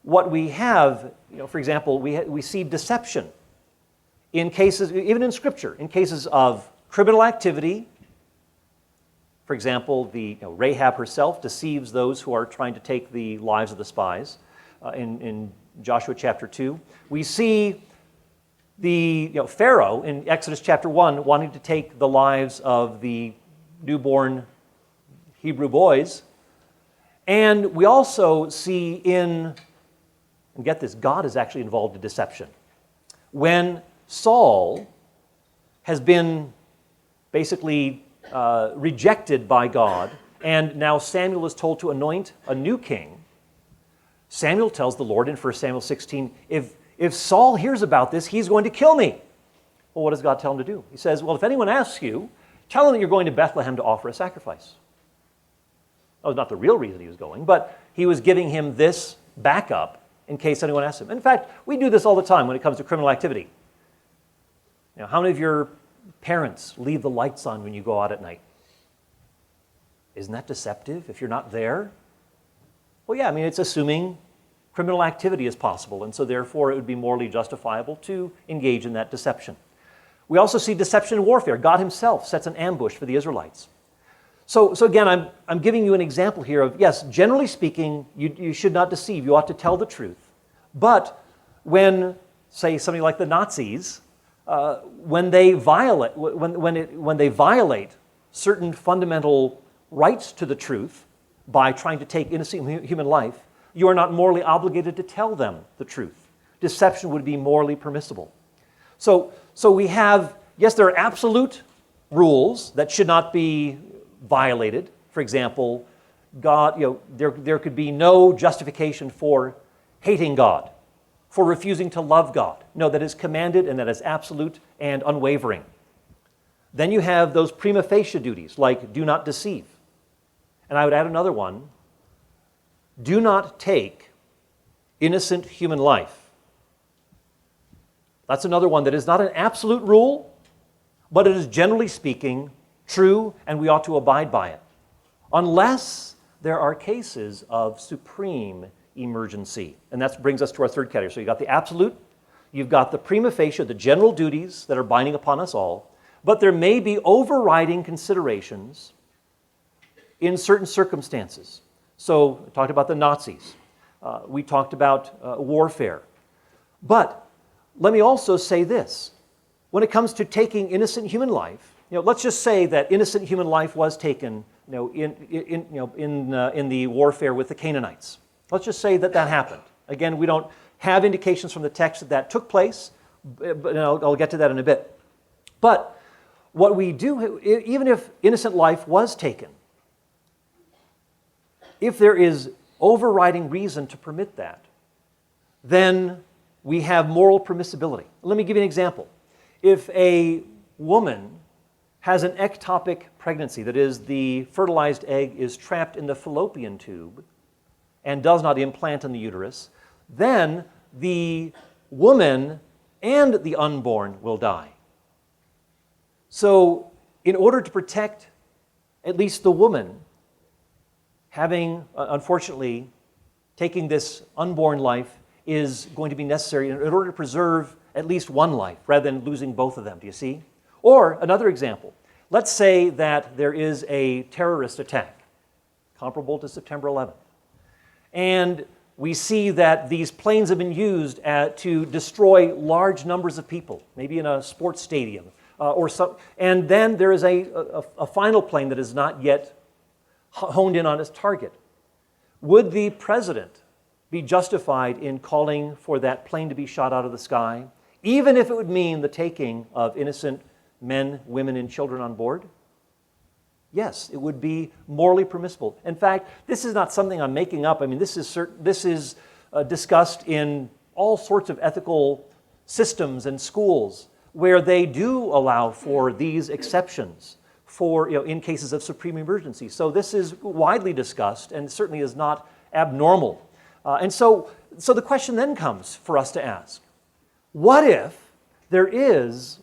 what we have, for example, we see deception in cases, even in Scripture, in cases of criminal activity. For example, Rahab herself deceives those who are trying to take the lives of the spies in Joshua chapter 2. We see the Pharaoh in Exodus chapter 1 wanting to take the lives of the newborn Hebrew boys. And we also see and get this, God is actually involved in deception. When Saul has been basically rejected by God, and now Samuel is told to anoint a new king, Samuel tells the Lord in 1 Samuel 16, if Saul hears about this, he's going to kill me. Well, what does God tell him to do? He says, well, if anyone asks you, tell him that you're going to Bethlehem to offer a sacrifice. That was not the real reason he was going, but he was giving him this backup in case anyone asks him. In fact, we do this all the time when it comes to criminal activity. How many of your parents leave the lights on when you go out at night? Isn't that deceptive if you're not there? Well, yeah, it's assuming criminal activity is possible, and so therefore it would be morally justifiable to engage in that deception. We also see deception in warfare. God himself sets an ambush for the Israelites. So again, I'm giving you an example here of, yes, generally speaking, you should not deceive. You ought to tell the truth. But when, say, somebody like the Nazis, when they violate certain fundamental rights to the truth by trying to take innocent human life, you are not morally obligated to tell them the truth. Deception would be morally permissible. So we have, yes, there are absolute rules that should not be violated. For example, God, there could be no justification for hating God, for refusing to love God. No, that is commanded and that is absolute and unwavering. Then you have those prima facie duties, like do not deceive. And I would add another one, do not take innocent human life. That's another one that is not an absolute rule, but it is generally speaking true, and we ought to abide by it, unless there are cases of supreme emergency. And that brings us to our third category. So you've got the absolute, you've got the prima facie, the general duties that are binding upon us all, but there may be overriding considerations in certain circumstances. So we talked about the Nazis. We talked about warfare. But let me also say this. When it comes to taking innocent human life, let's just say that innocent human life was taken in the warfare with the Canaanites. Let's just say that happened. Again, we don't have indications from the text that took place, but I'll get to that in a bit. But what we do, even if innocent life was taken, if there is overriding reason to permit that, then we have moral permissibility. Let me give you an example. If a woman has an ectopic pregnancy, that is, the fertilized egg is trapped in the fallopian tube and does not implant in the uterus, then the woman and the unborn will die. So, in order to protect at least the woman, having, unfortunately, taking this unborn life is going to be necessary in order to preserve at least one life rather than losing both of them. Do you see? Or another example. Let's say that there is a terrorist attack comparable to September 11th. And we see that these planes have been used to destroy large numbers of people, maybe in a sports stadium and then there is a final plane that is not yet honed in on its target. Would the president be justified in calling for that plane to be shot out of the sky, even if it would mean the taking of innocent men, women, and children on board? Yes, it would be morally permissible. In fact, this is not something I'm making up. This is discussed in all sorts of ethical systems and schools where they do allow for these exceptions for, in cases of supreme emergency. So this is widely discussed and certainly is not abnormal. And so the question then comes for us to ask, what if there is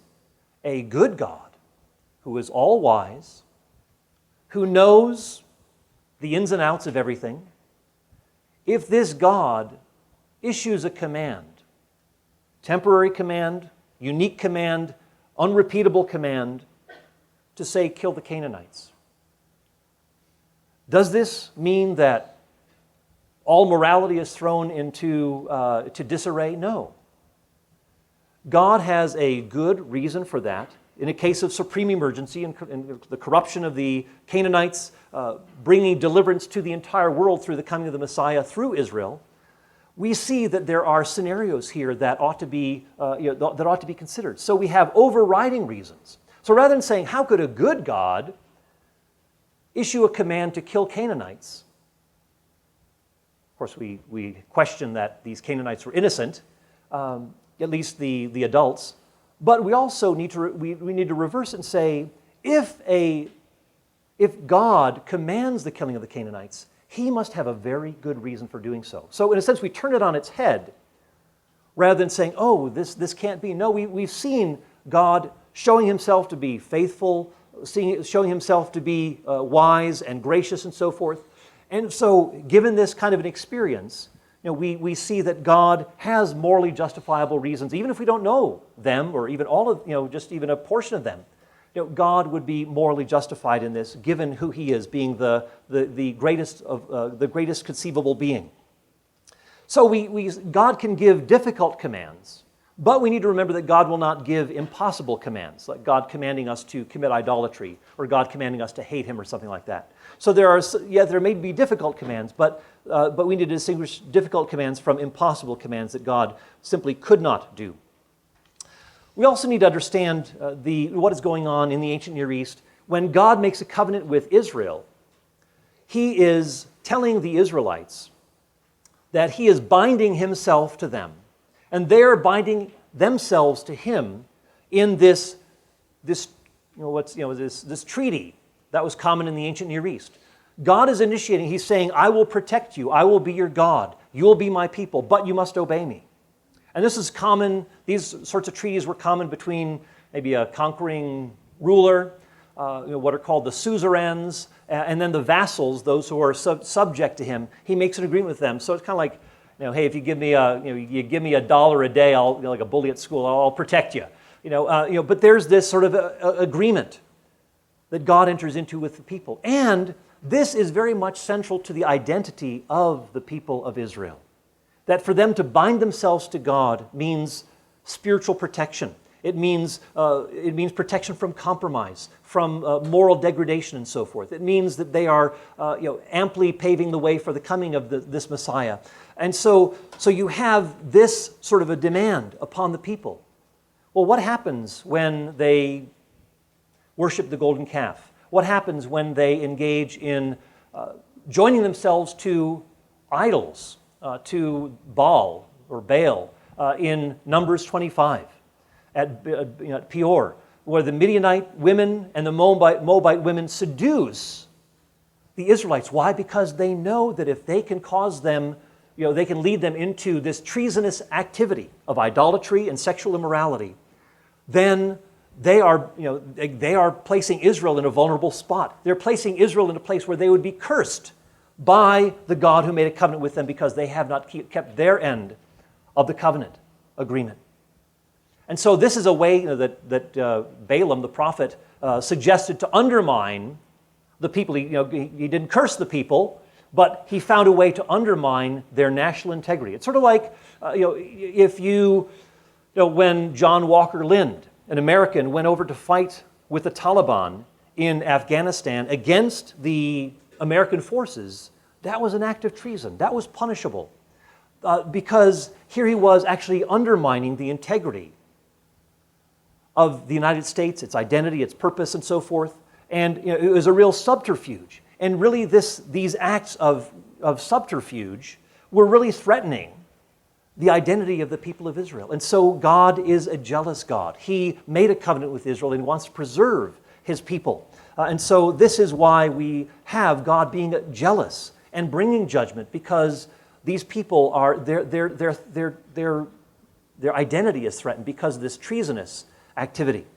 a good God who is all-wise, who knows the ins and outs of everything? If this God issues a command, temporary command, unique command, unrepeatable command, to say, kill the Canaanites. Does this mean that all morality is thrown into disarray? No. God has a good reason for that. In a case of supreme emergency and the corruption of the Canaanites, bringing deliverance to the entire world through the coming of the Messiah through Israel, we see that there are scenarios here that ought to be considered. So we have overriding reasons. So rather than saying, how could a good God issue a command to kill Canaanites? Of course, we question that these Canaanites were innocent, at least the adults. But we also need to reverse it and say, if God commands the killing of the Canaanites, he must have a very good reason for doing so. So in a sense, we turn it on its head rather than saying, oh, this can't be. No, we've seen God showing himself to be faithful, showing himself to be wise and gracious and so forth. And so given this kind of an experience, we see that God has morally justifiable reasons, even if we don't know them or even all of, just even a portion of them. God would be morally justified in this, given who he is, being the greatest conceivable being. So God can give difficult commands, but we need to remember that God will not give impossible commands, like God commanding us to commit idolatry or God commanding us to hate him or something like that. So there may be difficult commands, but we need to distinguish difficult commands from impossible commands that God simply could not do. We also need to understand what is going on in the ancient Near East. When God makes a covenant with Israel, he is telling the Israelites that he is binding himself to them, and they're binding themselves to him in this treaty that was common in the ancient Near East. God is initiating, he's saying, I will protect you, I will be your God, you will be my people, but you must obey me. And this is common, these sorts of treaties were common between maybe a conquering ruler, what are called the suzerains, and then the vassals, those who are subject to him. He makes an agreement with them. So it's kind of like, hey, if you give me you give me $1 a day, I'll, like a bully at school, I'll protect you. But there's this sort of agreement that God enters into with the people. And this is very much central to the identity of the people of Israel. That for them to bind themselves to God means spiritual protection. It means protection from compromise, from moral degradation and so forth. It means that they are amply paving the way for the coming of this Messiah. And so you have this sort of a demand upon the people. Well, what happens when they worship the golden calf? What happens when they engage in joining themselves to idols, to Baal or Baal in Numbers 25 at Peor, where the Midianite women and the Moabite women seduce the Israelites? Why? Because they know that if they can cause them, they can lead them into this treasonous activity of idolatry and sexual immorality, then they are placing Israel in a vulnerable spot. They're placing Israel in a place where they would be cursed by the God who made a covenant with them because they have not kept their end of the covenant agreement. And so this is a way that Balaam, the prophet, suggested to undermine the people. He didn't curse the people, but he found a way to undermine their national integrity. It's sort of like, when John Walker Lind, an American, went over to fight with the Taliban in Afghanistan against the American forces, that was an act of treason. That was punishable because here he was actually undermining the integrity of the United States, its identity, its purpose, and so forth. And it was a real subterfuge. And really these acts of subterfuge were really threatening the identity of the people of Israel. And so God is a jealous God. He made a covenant with Israel and wants to preserve his people. And so this is why we have God being jealous and bringing judgment, because these people are, their identity is threatened because of this treasonous activity.